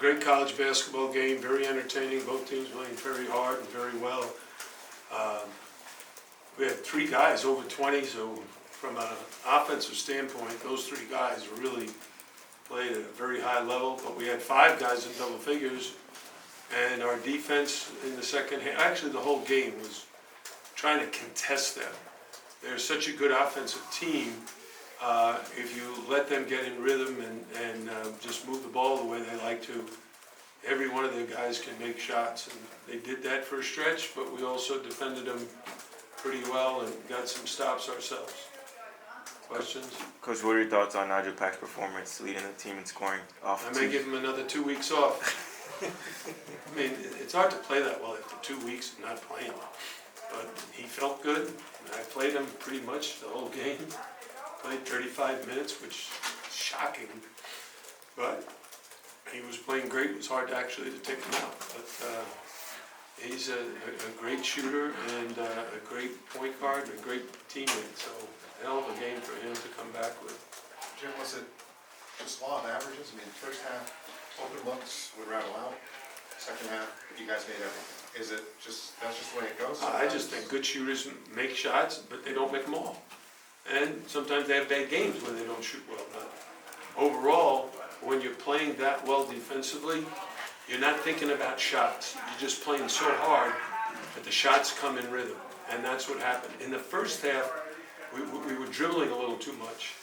great college basketball game, very entertaining, both teams playing very hard and very well. We had 3 guys over 20, so from an offensive standpoint, those 3 guys really played at a very high level, but we had 5 guys in double figures, and our defense in the second half, actually the whole game, was trying to contest them. They're such a good offensive team. If you let them get in rhythm and just move the ball the way they like to, every one of their guys can make shots, and they did that for a stretch, but we also defended them pretty well and got some stops ourselves. Questions? Coach, what are your thoughts on Nigel Pack's performance leading the team in scoring off? I may give him another 2 weeks off. I mean, it's hard to play that well after 2 weeks of not playing, but he felt good. I played him pretty much the whole game. Played 35 minutes, which is shocking, but he was playing great. It was hard actually to take him out, but he's a great shooter and a great point guard and a great teammate, so hell of a game for him to come back with. Jim, was it just law of averages? I mean, first half, open looks would rattle out. Second half, you guys made everything. Is it just, that's just the way it goes? I just think good shooters make shots, but they don't make them all. And sometimes they have bad games when they don't shoot well. But overall, when you're playing that well defensively, you're not thinking about shots. You're just playing so hard that the shots come in rhythm. And that's what happened. In the first half, we were dribbling a little too much.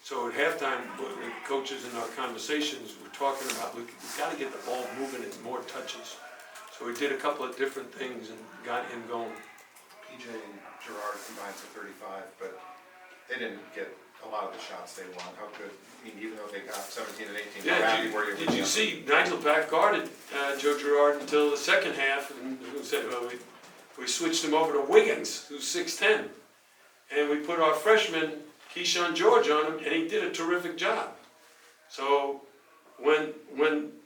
So at halftime, the coaches in our conversations were talking about, we've got to get the ball moving in more touches. So we did a couple of different things and got him going. PJ and Gerard combined for 35, but they didn't get a lot of the shots they want. How good, I mean, even though they got 17 and 18, how happy were you? Did you see Nigel Pack guarded Joe Girard until the second half, and who said, well, we switched him over to Wiggins, who's 6'10", and we put our freshman Keyshawn George on him, and he did a terrific job. So when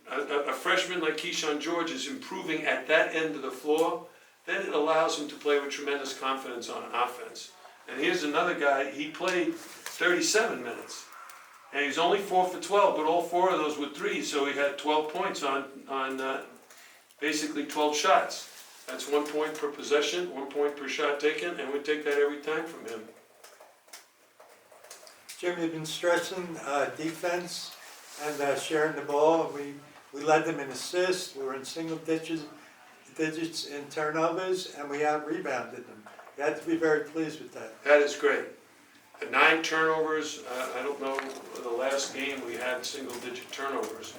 a freshman like Keyshawn George is improving at that end of the floor, then it allows him to play with tremendous confidence on an offense. And here's another guy, he played 37 minutes, and he's only 4 for 12, but all 4 of those were threes, so he had 12 points on basically 12 shots. That's 1 point per possession, 1 point per shot taken, and we take that every time from him. Jim, you've been stressing defense and sharing the ball. We led them in assists, we were in single digits in turnovers, and we out-rebounded them. You had to be very pleased with that. That is great. The 9 turnovers, I don't know, the last game we had single-digit turnovers,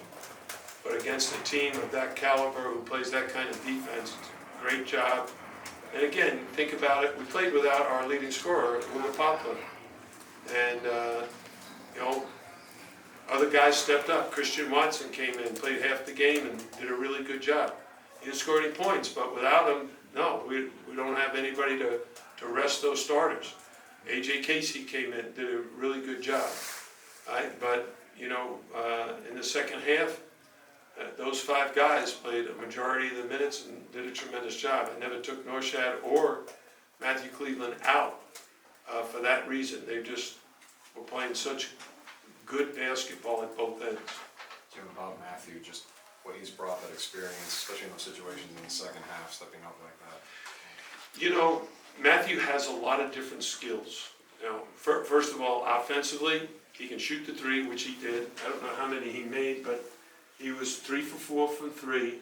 but against a team of that caliber who plays that kind of defense, great job. And again, think about it, we played without our leading scorer, Will Poplar. And, other guys stepped up. Christian Watson came in, played half the game, and did a really good job. He didn't score any points, but without him, no, we don't have anybody to rest those starters. A.J. Casey came in, did a really good job. But, in the second half, those 5 guys played a majority of the minutes and did a tremendous job. I never took Norshad or Matthew Cleveland out for that reason. They just were playing such good basketball at both ends. Jim, about Matthew, just what he's brought, that experience, especially in those situations in the second half, stepping up like that. Matthew has a lot of different skills. First of all, offensively, he can shoot the 3, which he did. I don't know how many he made, but he was 3 for 4 from 3.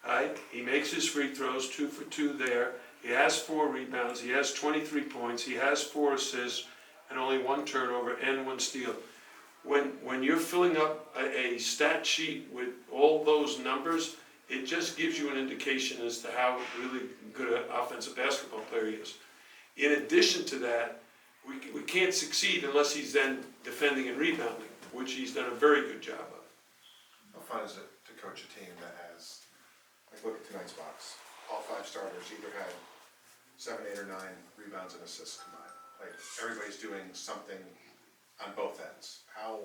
Right? He makes his free throws, 2 for 2 there. He has 4 rebounds. He has 23 points. He has 4 assists and only 1 turnover and 1 steal. When you're filling up a stat sheet with all those numbers, it just gives you an indication as to how really good an offensive basketball player he is. In addition to that, we can't succeed unless he's then defending and rebounding, which he's done a very good job of. How fun is it to coach a team that has, like, look at tonight's box, all 5 starters either had 7, 8, or 9 rebounds and assists combined. Like, everybody's doing something on both ends. How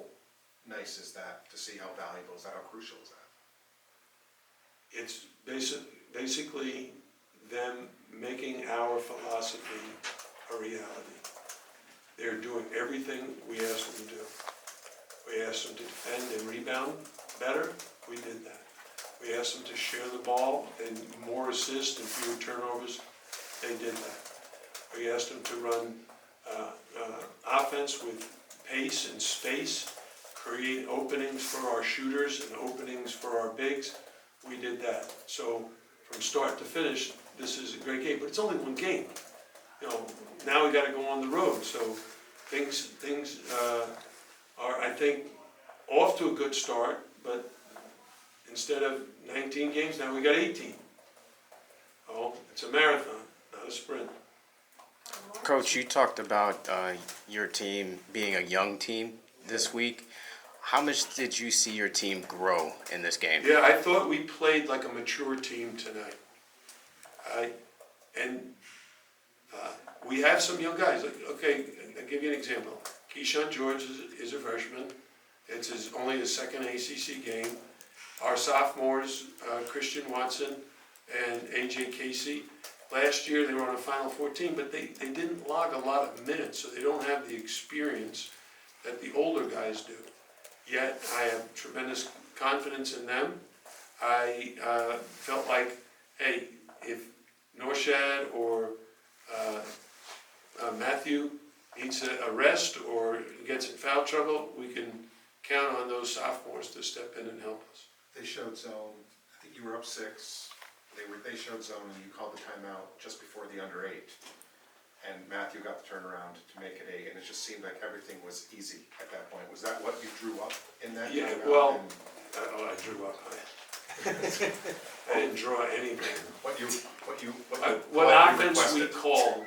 nice is that to see? How valuable is that? How crucial is that? It's basically them making our philosophy a reality. They're doing everything we asked them to do. We asked them to defend and rebound better. We did that. asked them to share the ball and more assists and fewer turnovers. They did that. We asked them to run offense with pace and space, create openings for our shooters and openings for our bigs. We did that. So from start to finish, this is a great game, but it's only one game. You know, now we got to go on the road. So things are, I think, off to a good start, but instead of 19 games, now we got 18. Oh, it's a marathon, not a sprint. Coach, you talked about your team being a young team this week. How much did you see your team grow in this game? Yeah, I thought we played like a mature team tonight. We have some young guys. Like, okay, I'll give you an example. Keyshawn George is a freshman. It's only his second ACC game. Our sophomores, Christian Watson and AJ Casey, last year they were on a Final 14, but they didn't log a lot of minutes, so they don't have the experience that the older guys do. Yet I have tremendous confidence in them. I felt like, hey, if Norshad or Matthew needs a rest or gets in foul trouble, we can count on those sophomores to step in and help us. They showed zone, I think you were up 6, they showed zone and you called the timeout just before the under 8. And Matthew got the turnaround to make it 8, and it just seemed like everything was easy at that point. Was that what you drew up in that Yeah, timeout? well, And I drew up on it. I didn't draw anything. what What offense we requested. called,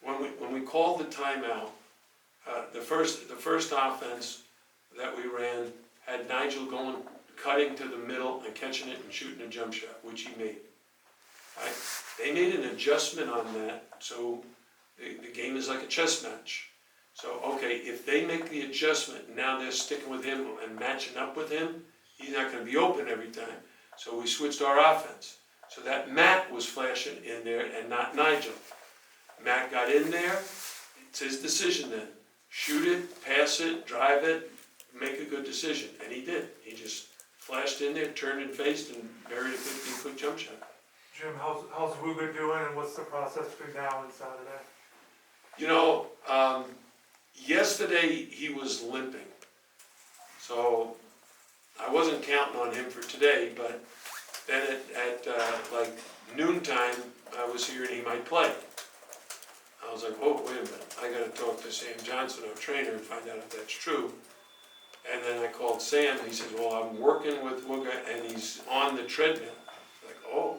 when we called the timeout, the first offense that we ran had Nigel cutting to the middle and catching it and shooting a jump shot, which he made. Right? They made an adjustment on that, so the game is like a chess match. So, okay, if they make the adjustment, now they're sticking with him and matching up with him, he's not gonna be open every time. So we switched our offense. So that Matt was flashing in there and not Nigel. Matt got in there, it's his decision then. Shoot it, pass it, drive it, make a good decision, and he did. He just flashed in there, turned and faced, and buried a 15-foot jump shot. Jim, how's Ruger doing, and what's the process between now and Saturday? You know, yesterday he was limping, so I wasn't counting on him for today, but then at like noontime, I was hearing he might play. I was like, oh, wait a minute, I gotta talk to Sam Johnson, our trainer, and find out if that's true. And then I called Sam, and he said, well, I'm working with Wooga, and he's on the treadmill. Like, oh,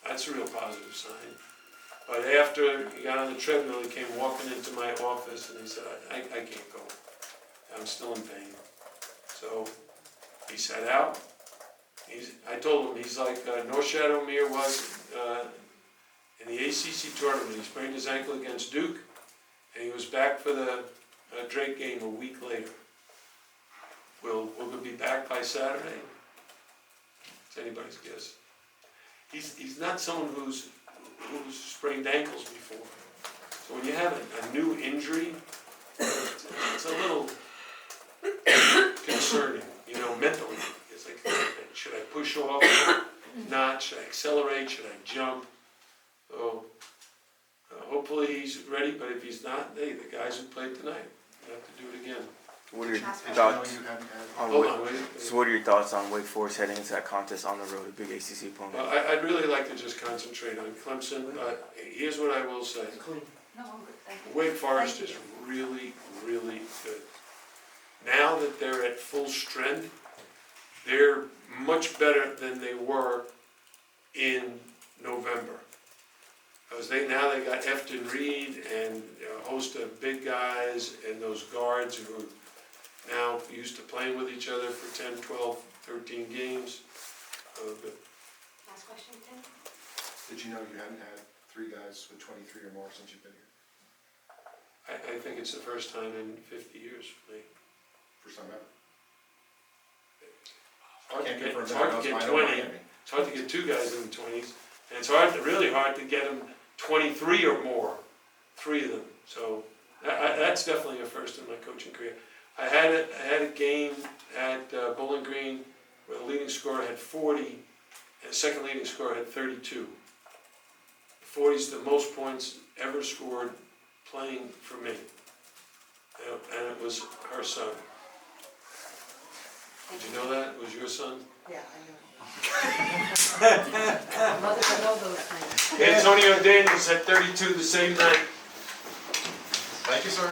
that's a real positive sign. But after he got on the treadmill, he came walking into my office, and he said, I can't go. I'm still in pain. So he sat out. I told him, he's like Norshad O'Meara was in the ACC tournament. He sprained his ankle against Duke, and he was back for the Drake game a week later. Will we be back by Saturday? It's anybody's guess. He's not someone who's sprained ankles before. So when you have a new injury, it's a little concerning, you know, mentally. It's like, should I push off? Not? Should I accelerate? Should I jump? So hopefully he's ready, but if he's not, hey, the guys who played tonight have to do it again. What are your Did you know thoughts you hadn't had? on Hold Wake, on, wait. so what are your thoughts on Wake Forest heading into that contest on the road, a big ACC opponent? Well, I'd really like to just concentrate on Clemson, but here's what I will say. No, I'm good, thank you. Wake Forest is really, really good. Now that they're at full strength, they're much better than they were in November. Because now they got Efton Reed and a host of big guys and those guards who are now used to playing with each other for 10, 12, 13 games. But Last question, Tim? Did you know you hadn't had 3 guys with 23 or more since you've been here? I think it's the first time in 50 years for me. First time ever? Hard to Can't get, confirm it's that. hard I to know get it's 20. Miami. It's hard to get 2 guys in the 20s, and it's really hard to get them 23 or more, 3 of them. So that's definitely a first in my coaching career. I had a game at Bowling Green where the leading scorer had 40, and the second leading scorer had 32. 40 is the most points ever scored playing for me. And it was her son. Did you know that? It was your son? Yeah, I know. Mothers don't know those things. Antonio Daniels had 32 the same night. Thank you, sir.